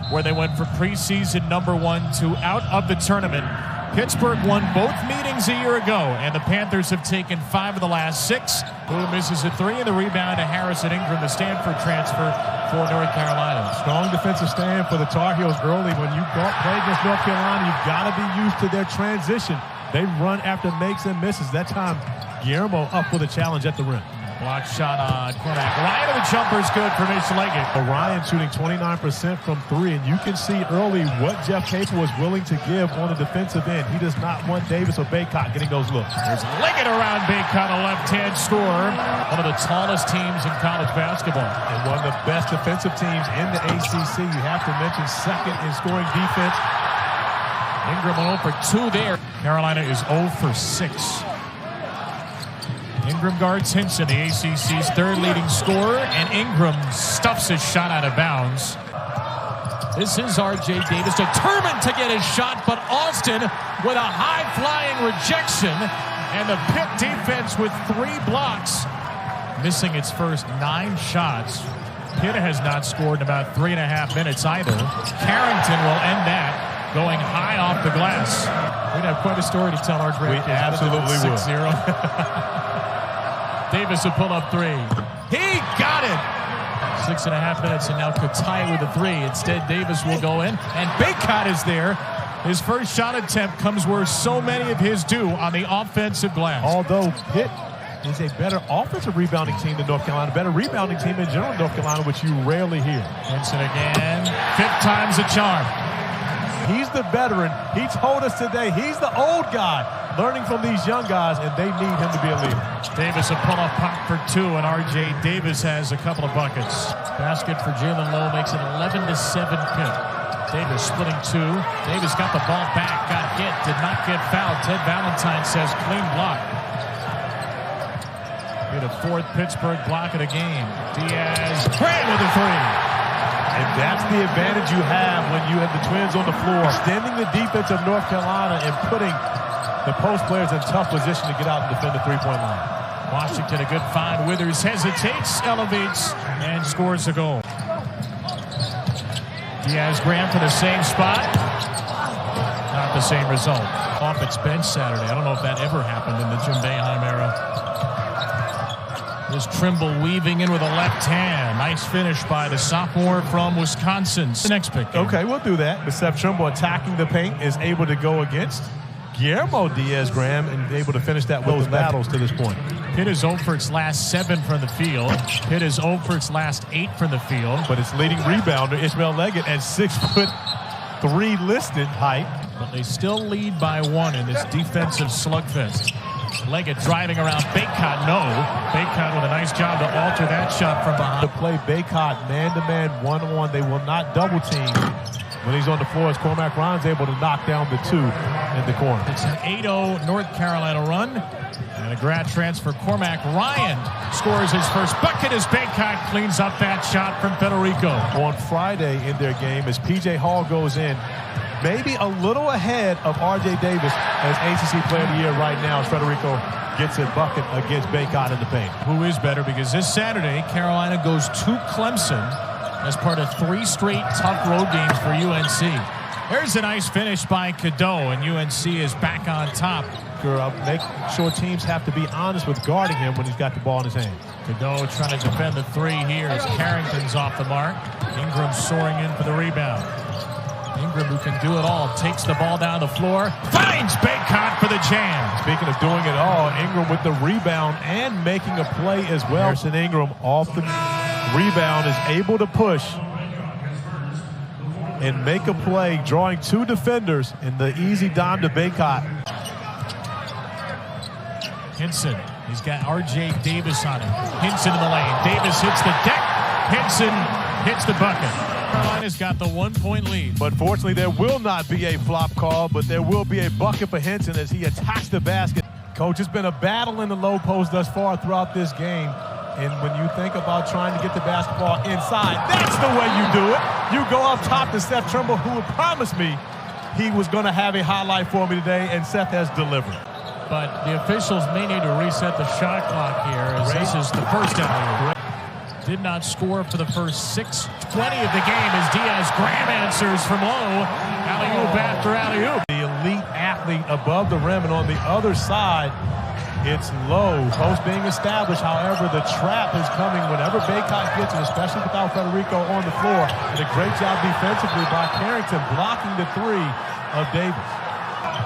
where they went from preseason #1 to out of the tournament. Pittsburgh won both meetings a year ago, and the Panthers have taken 5 of the last 6. Who misses a 3, and the rebound to Harrison Ingram, the Stanford transfer for North Carolina. Strong defensive stand for the Tar Heels early. When you play against North Carolina, you've got to be used to their transition. They run after makes and misses. That time, Guillermo up with a challenge at the rim. Block shot on Cormac. Ryan, the jumper's good for Mitch Leggett. Ryan shooting 29% from 3, and you can see early what Jeff Capel was willing to give on the defensive end. He does not want Davis or Bacot getting those looks. There's Leggett around Bacot, a left-hand scorer. One of the tallest teams in college basketball. And one of the best defensive teams in the ACC. You have to mention second in scoring defense. Ingram 0 for 2 there. Carolina is 0 for 6. Ingram guards Hinson, the ACC's 3rd leading scorer, and Ingram stuffs his shot out of bounds. This is R.J. Davis, determined to get his shot, but Austin with a high-flying rejection, and the Pitt defense with 3 blocks, missing its first 9 shots. Pitt has not scored in about 3.5 minutes either. Carrington will end that, going high off the glass. We'd have quite a story to tell our great. We absolutely would. 6-0. Davis will pull up 3. He got it! 6.5 minutes, and now could tie it with a 3. Instead, Davis will go in, and Bacot is there. His first shot attempt comes where so many of his do, on the offensive glass. Although Pitt is a better offensive rebounding team than North Carolina, better rebounding team in general North Carolina, which you rarely hear. Henson again. 5th time's a charm. He's the veteran. He told us today he's the old guy, learning from these young guys, and they need him to be a leader. Davis a pull-up pop for 2, and R.J. Davis has a couple of buckets. Basket for Jalen Lowe makes it 11-7 Pitt. Davis splitting 2. Davis got the ball back, got hit, did not get fouled. Ted Valentine says clean block. Get a 4th Pittsburgh block of the game. Diaz, Graham with a 3. And that's the advantage you have when you have the Twins on the floor, extending the defense of North Carolina and putting the post players in tough position to get out and defend the 3-point line. Washington, a good find. Withers hesitates, elevates, and scores a goal. Diaz-Graham for the same spot. Not the same result. Off its bench Saturday. I don't know if that ever happened in the Jim Boeheim era. There's Trimble weaving in with a left hand. Nice finish by the sophomore from Wisconsin. The next pick. Okay, we'll do that. But Seth Trimble attacking the paint is able to go against Guillermo Diaz-Graham and able to finish that with those battles to this point. Pitt is 0 for its last 7 from the field. Pitt is 0 for its last 8 from the field. But its leading rebounder, Ishmael Leggett, at 6'3" listed height. But they still lead by 1 in this defensive slugfest. Leggett driving around Bacot. No. Bacot with a nice job to alter that shot from behind. To play Bacot man-to-man, 1-on-1. They will not double team when he's on the floor, as Cormac Ryan's able to knock down the 2 in the corner. It's an 8-0 North Carolina run. And a grad transfer, Cormac Ryan scores his first bucket as Bacot cleans up that shot from Federico. On Friday in their game, as P.J. Hall goes in, maybe a little ahead of R.J. Davis as ACC Player of the Year right now, as Federico gets a bucket against Bacot in the paint. Who is better, because this Saturday, Carolina goes to Clemson as part of 3 straight tough road games for UNC. There's a nice finish by Cadeau, and UNC is back on top. Make sure teams have to be honest with guarding him when he's got the ball in his hand. Cadeau trying to defend the 3 here as Carrington's off the mark. Ingram soaring in for the rebound. Ingram, who can do it all, takes the ball down the floor, finds Bacot for the jam. Speaking of doing it all, Ingram with the rebound and making a play as well. Harrison Ingram off the rebound is able to push and make a play, drawing 2 defenders in the easy dime to Bacot. Hinson, he's got R.J. Davis on him. Hinson in the lane. Davis hits the deck. Hinson hits the bucket. Carolina's got the 1-point lead. But fortunately, there will not be a flop call, but there will be a bucket for Hinson as he attacks the basket. Coach, it's been a battle in the low post thus far throughout this game. And when you think about trying to get the basketball inside, that's the way you do it. You go up top to Seth Trimble, who promised me he was going to have a highlight for me today, and Seth has delivered. But the officials may need to reset the shot clock here, as this is the first alley. did not score for the first 6:20 of the game as Diaz-Graham answers from low. Alley-oop after alley-oop. The elite athlete above the rim, and on the other side, it's low. Post being established. However, the trap is coming whenever Bacot gets it, especially without Federico on the floor. And a great job defensively by Carrington blocking the three of Davis.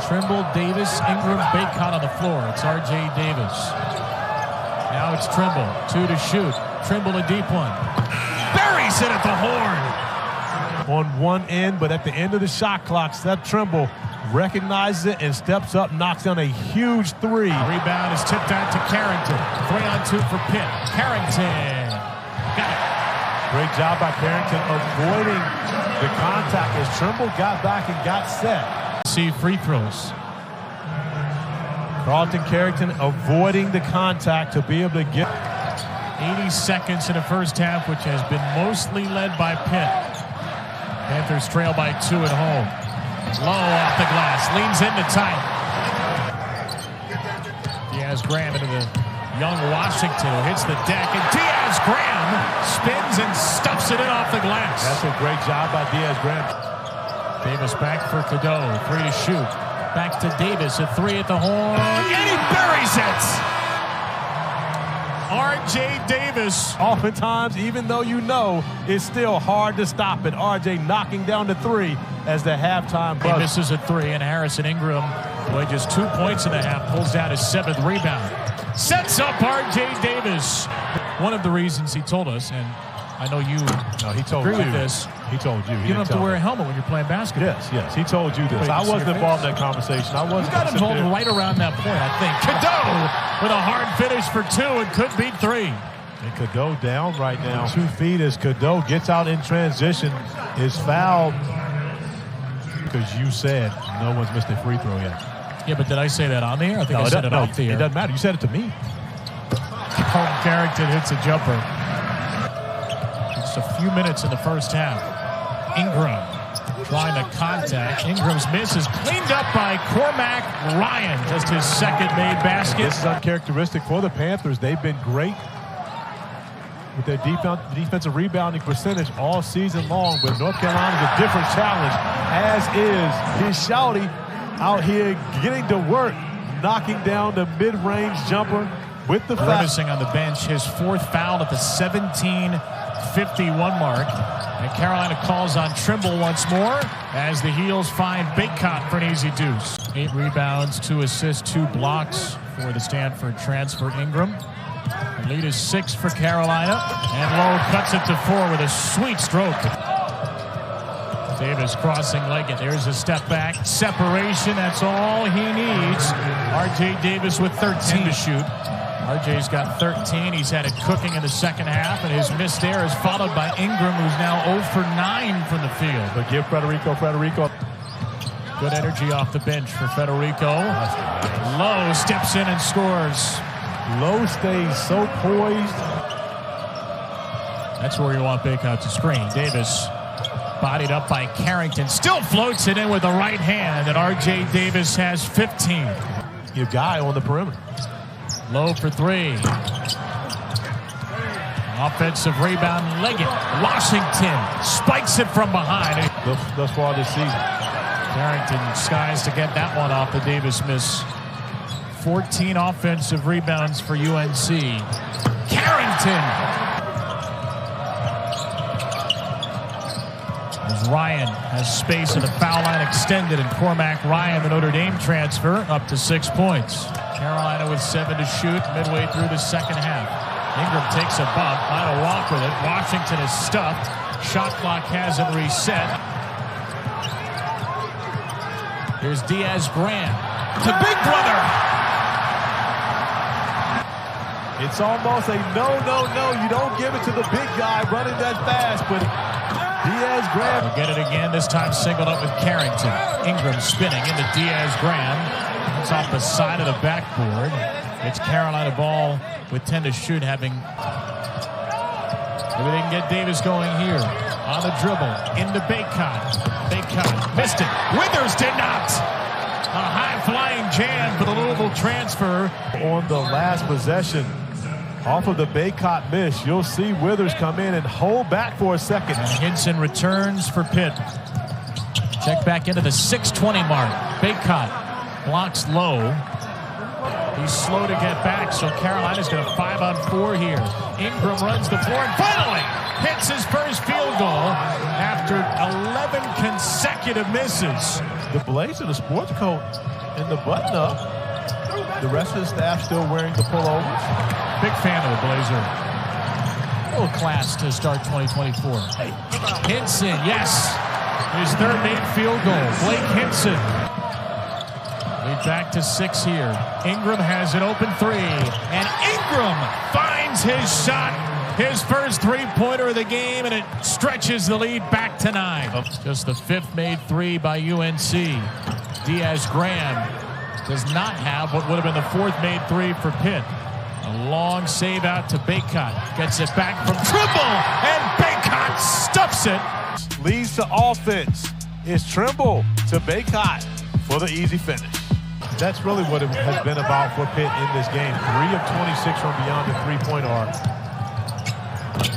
Trimble, Davis, Ingram, Bacot on the floor. It's R.J. Davis. Now it's Trimble. 2 to shoot. Trimble a deep one. Buries it at the horn. On one end, but at the end of the shot clock, Seth Trimble recognizes it and steps up, knocks down a huge three. Rebound is tipped out to Carrington. 3-on-2 for Pitt. Carrington. Got it. Great job by Carrington avoiding the contact as Trimble got back and got set. See free throws. Carlton Carrington avoiding the contact to be able to get 80 seconds in the first half, which has been mostly led by Pitt. Panthers trail by 2 at home. Low off the glass, leans into tight. Diaz-Graham into the young Washington, who hits the deck, and Diaz-Graham spins and stuffs it in off the glass. That's a great job by Diaz-Graham. Davis back for Cadeau, 3 to shoot. Back to Davis, a 3 at the horn, and he buries it! R.J. Davis. Oftentimes, even though you know, it's still hard to stop it. R.J. knocking down the 3 as the halftime buzzer. He misses a 3, and Harrison Ingram, with just 2 points in the half, pulls down his 7th rebound. Sets up R.J. Davis. One of the reasons he told us, and I know you agree with this. He told you. You don't have to wear a helmet when you're playing basketball. Yes. He told you this. I wasn't involved in that conversation. I wasn't. You got involved right around that point, I think. Cadeau with a hard finish for 2 and could beat 3. And Cadeau down right now. 2 feet as Cadeau gets out in transition, is fouled because you said no one's missed a free throw yet. Yeah, but did I say that on the air? I think I said it off the air. It doesn't matter. You said it to me. Carlton Carrington hits a jumper. Just a few minutes in the first half. Ingram trying to contact. Ingram's miss is cleaned up by Cormac Ryan. Just his second made basket. This is uncharacteristic for the Panthers. They've been great with their defensive rebounding percentage all season long, but North Carolina's a different challenge, as is his shouty out here getting to work, knocking down the mid-range jumper with the foul. Grimacing on the bench, his 4th foul at the 17:51 mark. And Carolina calls on Trimble once more as the Heels find Bacot for an easy deuce. 8 rebounds, 2 assists, 2 blocks for the Stanford transfer Ingram. The lead is 6 for Carolina, and Lowe cuts it to 4 with a sweet stroke. Davis crossing Leggett. There's a step back. Separation, that's all he needs. R.J. Davis with 13 to shoot. RJ's got 13. He's had it cooking in the second half, and his missed air is followed by Ingram, who's now 0 for 9 from the field. But give Federico. Good energy off the bench for Federico. Lowe steps in and scores. Lowe stays so poised. That's where you want Bacot to screen. Davis bodied up by Carrington. Still floats it in with the right hand, and R.J. Davis has 15. Your guy on the perimeter. Low for 3. Offensive rebound, Leggett. Washington spikes it from behind. Thus far this season. Carrington skies to get that one off the Davis miss. 14 offensive rebounds for UNC. Carrington. As Ryan has space in the foul line extended, and Cormac Ryan, the Notre Dame transfer, up to 6 points. Carolina with 7 to shoot midway through the second half. Ingram takes a bump, might walk with it. Washington is stuffed. Shot clock hasn't reset. Here's Diaz-Graham to Big Brother. It's almost a no. You don't give it to the big guy running that fast, but Diaz-Graham. We'll get it again, this time singled up with Carrington. Ingram spinning into Diaz-Graham. It's off the side of the backboard. It's Carolina ball with 10 to shoot, maybe they can get Davis going here. On the dribble, into Bacot. Bacot missed it. Withers did not. A high-flying jam for the Louisville transfer. On the last possession, Off of the Bacot miss, you'll see Withers come in and hold back for a second. Hinson returns for Pitt. Check back into the 6:20 mark. Bacot blocks low. He's slow to get back, so Carolina's going to 5-on-4 here. Ingram runs the floor and finally hits his first field goal after 11 consecutive misses. The Blazer, the sports coat, in the button-up. The rest of the staff still wearing the pullovers. Big fan of the Blazer. A little class to start 2024. Hinson, yes. His third made field goal. Blake Hinson. Lead back to 6 here. Ingram has an open 3. And Ingram finds his shot. His first three-pointer of the game, and it stretches the lead back to 9. Just the 5th made 3 by UNC. Diaz-Graham does not have what would have been the 4th made 3 for Pitt. A long save out to Bacot. Gets it back from Trimble, and Bacot stuffs it. Leads to offense. It's Trimble to Bacot for the easy finish. That's really what it has been about for Pitt in this game. 3 of 26 from beyond the three-point arc.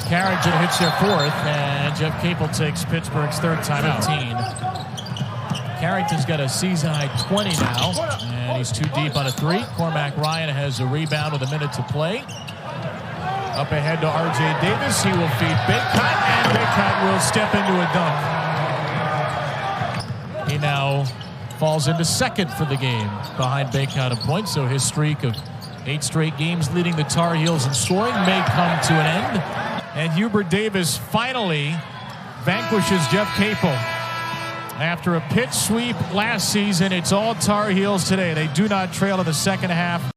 Carrington hits their 4th, and Jeff Capel takes Pittsburgh's 3rd timeout. Carrington's got a season-high 20 now, and he's too deep on a 3. Cormac Ryan has a rebound with a minute to play. Up ahead to RJ Davis. He will feed Bacot, and Bacot will step into a dunk. He now falls into 2nd for the game behind Bacot a point, so his streak of 8 straight games leading the Tar Heels in scoring may come to an end. And Hubert Davis finally vanquishes Jeff Capel. After a Pitt sweep last season, it's all Tar Heels today. They do not trail in the second half.